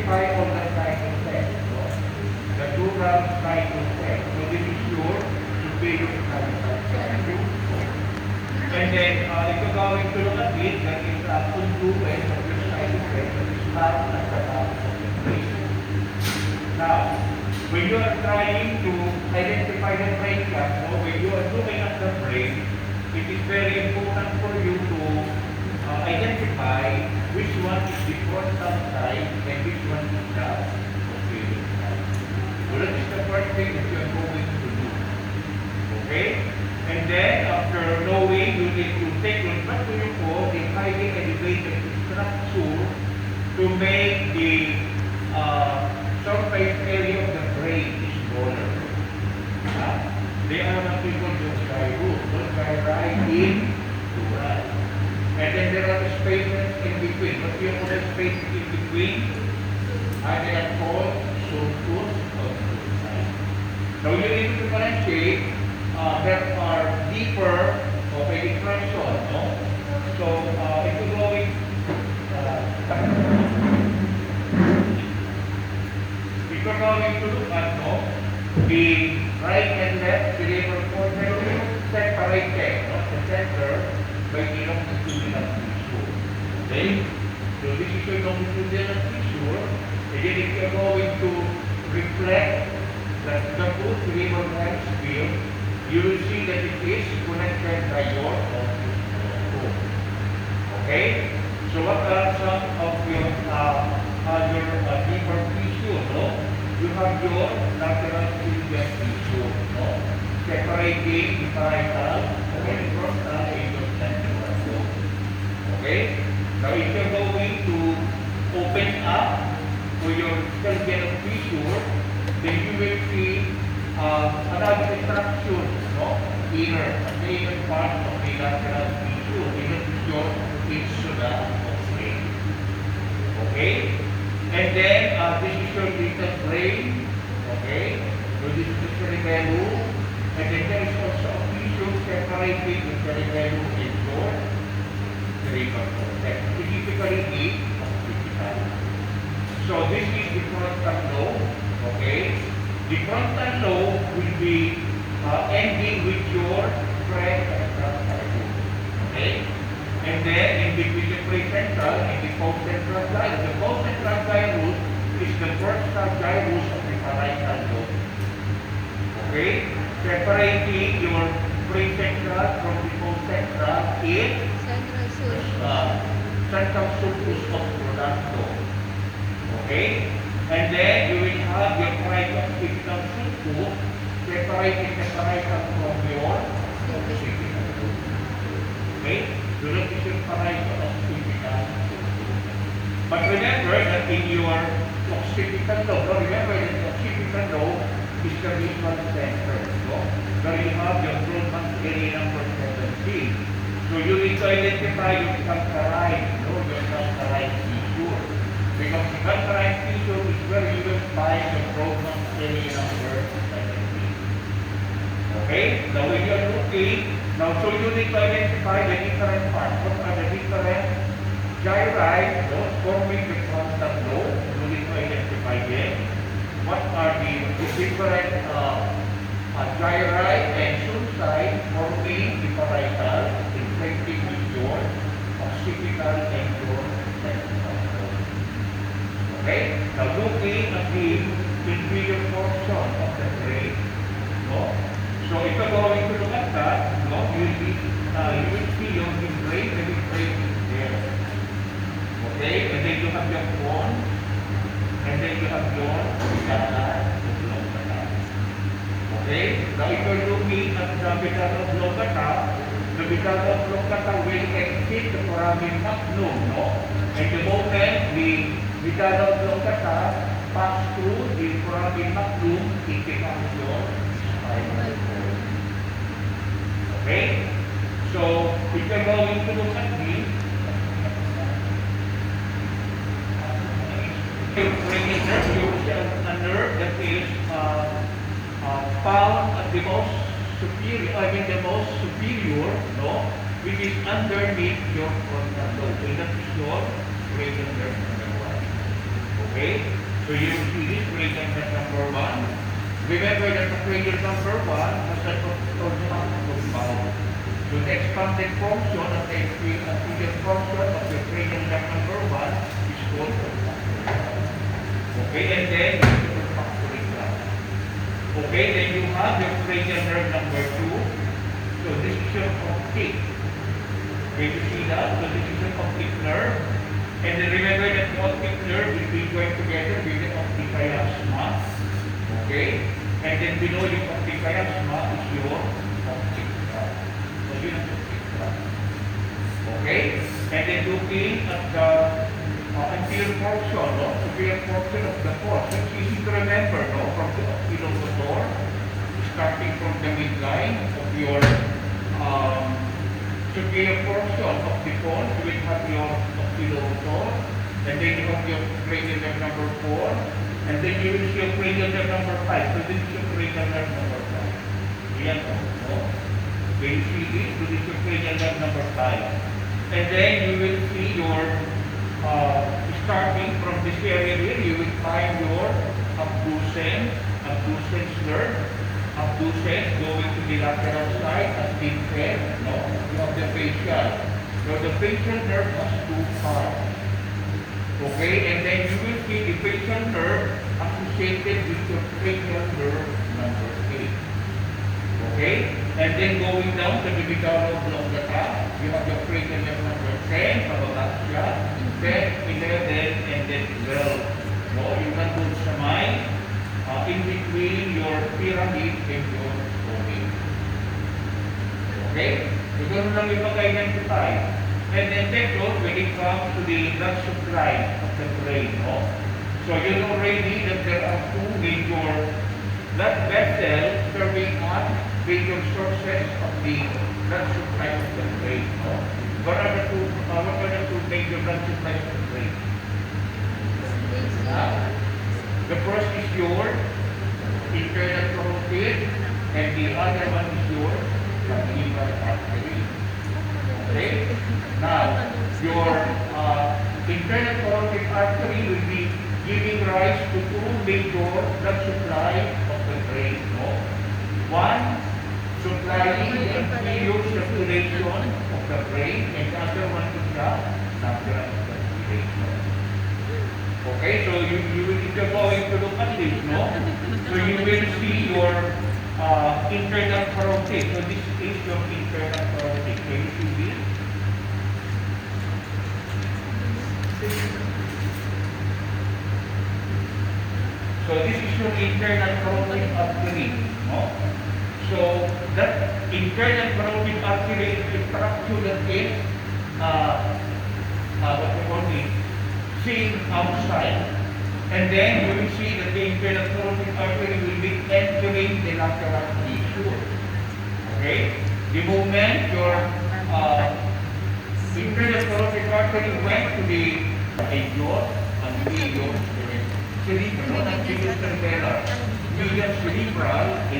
identify all the cycle steps, no? The dural cycle steps. So this is your superior cycle cycle. And then, if you're going to look at it, that is confluence of your cycle steps, that is not at the top of the brain. Now, when you are trying to identify the brain cut, no? When you are looking at the brain, it is very important for you to identify which one is the frontal side and which one is the posterior side. So that is the first thing that you are going to do. Okay? And then after knowing, you need to take what do you call the highly elevated structure to make the surface area of the brain smaller. They are not people just gyrus. Those gyri in dural. And then there are spaces in between. What do you call the spaces in between? They are called sulcus of dural. Now you need to differentiate. There are deeper of a differential, no? So if you go in, if you're going to look at, no, the right and left cerebral cortex separated, no, the center by the longitudinal tissue. Okay? So this is your longitudinal tissue. And then if you're going to reflect that the two cerebral hemisphere, you will see that it is connected by your optic. Okay? So what are some of your deeper tissue, no? You have your lateral tibial tissue, no? Separating the parietal and frontal and your central. Okay? Now if you're going to open up to your cervical tissue, then you will see another structure, no? Inner, the inner part of the lateral tissue, inner your insula of brain. Okay? And then this is your little brain. Okay? So this is the cerebellum. And then there is also a tissue separating the cerebellum and your cerebral cortex. Typically the occipital. So this is the frontal lobe. Okay? The frontal lobe will be ending with your prefrontal gyrus. Okay? And then in between the prefrontal and the postcentral gyrus. The postcentral gyrus is the frontal gyrus of the parietal lobe. Okay? Separating your prefrontal from the postcentral is central sulcus obturator. Okay? And then you will have your parietal occipital sulcus separating the parietal from your occipital. Okay? So that is your parietal occipital sulcus. But remember that in your occipital lobe, remember that the occipital lobe is the visual center. So there you have your Brodmann's area number 17. So you need to identify your calcarine, your calcarine tissue. Because the calcarine tissue is where you will find the Brodmann's area number 17. Okay? Now when you are looking, so you need to identify the different parts. What are the different gyri, those forming the frontal lobe? You need to identify them. What are the different gyri and sulci forming the parietal, inflecting with your occipital and your central lobe. Okay? Now looking at the inferior portion of the brain, no? So if you're going to look at that, no, you will see your brain, the brain is there. Okay? And then you have your bone, and then you have your medulla oblongata. Okay? Now if you're looking at the medulla oblongata, the medulla oblongata will exit the foramen magnum, no? And the moment the medulla oblongata pass through the foramen magnum, it becomes your spinal cord. Okay? So if you're going to look at this, a nerve that is found at the most superior, the most superior, no, which is underneath your frontal lobe. So that is your cranial nerve number 1. Okay? So you will see this cranial nerve number 1. Remember that the cranial number 1 has a compound. So the expanded function of the anterior function of the cranial nerve number 1 is called olfactory. Okay, and then the olfactory gland. Okay, then you have your cranial nerve number 2. So this is your complete. Okay, you see that? So this is your complete nerve. And then remember that the optic nerve will be joined together with the optic chiasma. Okay? And then below the optic chiasma is your optic nerve. So yun ang optic nerve. Okay? And then looking at the anterior portion, no? Superior portion of the pulse. It's easy to remember, no? From the oculomotor, starting from the midline of your superior portion of the pulse, you will have your oculomotor, and then you have your cranial nerve number 4, and then you will see your cranial nerve number 5. So this is your cranial nerve number 5. Yan o. No? When you see this, so this is your cranial nerve number 5. And then you will see your, starting from this area here, you will find your abducens nerve, abducens going to the lateral side as infant, no? You have the facial. So the facial nerve has 2 parts. Okay, and then you will see the facial nerve associated with your cranial nerve number 8. Okay, and then going down to the medulla oblongata, you have your cranial nerve number 10, pababa siya, 10, 11, and then 12. No, you can do sa mind, in between your pyramid and your dome. Okay? So, ganoon lang yung pag-identify. And then second, when it comes to the blood supply of the brain, no? So, you know already that there are 2 major blood vessels serving as major sources of the blood supply of the brain, no? What are the 2 major blood supplies of the brain? The first is your internal carotid, and the other one is your liver artery. Okay? Now, your internal carotid artery will be giving rise to 2 major blood supply of the brain. No? One, supplying the anterior circulation of the brain, and the other one is the lateral circulation. Okay, so you will, if you're going to look at this, no? So you will see your internal carotid. So this is your internal carotid. Can you see this? So this is your internal carotid artery, no? So that internal carotid artery is the structure that is what we call it, seen outside, and then you will see that the internal carotid artery will be entering the lateral tissue. Okay? The moment your internal carotid artery went to the anterior and medial cerebral, medial cerebral, and